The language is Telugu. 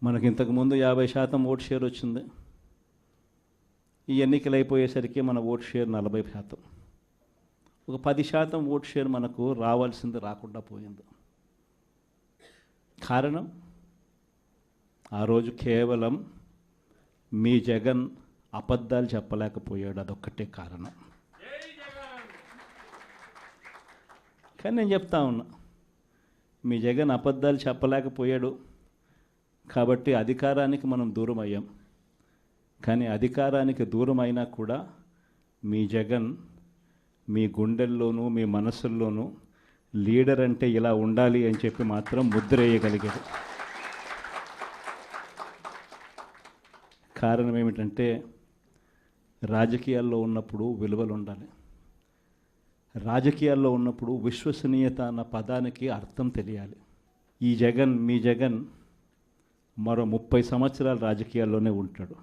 మనకి ఇంతకుముందు 50% ఓట్ షేర్ వచ్చింది. ఈ ఎన్నికలు అయిపోయేసరికి మన ఓట్ షేర్ 40%. ఒక 10% ఓట్ షేర్ మనకు రావాల్సింది రాకుండా పోయింది. కారణం ఆ రోజు కేవలం మీ జగన్ అబద్ధాలు చెప్పలేకపోయాడు, అదొక్కటే కారణం. కానీ నేను చెప్తా ఉన్నా, మీ జగన్ అబద్ధాలు చెప్పలేకపోయాడు కాబట్టి అధికారానికి మనం దూరం అయ్యాం. కానీ అధికారానికి దూరం అయినా కూడా మీ జగన్ మీ గుండెల్లోనూ మీ మనసుల్లోనూ లీడర్ అంటే ఇలా ఉండాలి అని చెప్పి మాత్రం ముద్ర వేయగలిగాడు. కారణం ఏమిటంటే రాజకీయాల్లో ఉన్నప్పుడు విలువలు ఉండాలి. రాజకీయాల్లో ఉన్నప్పుడు విశ్వసనీయత అన్న పదానికి అర్థం తెలియాలి. ఈ జగన్, మీ జగన్ మరో 30 సంవత్సరాలు రాజకీయాల్లోనే ఉంటాడు.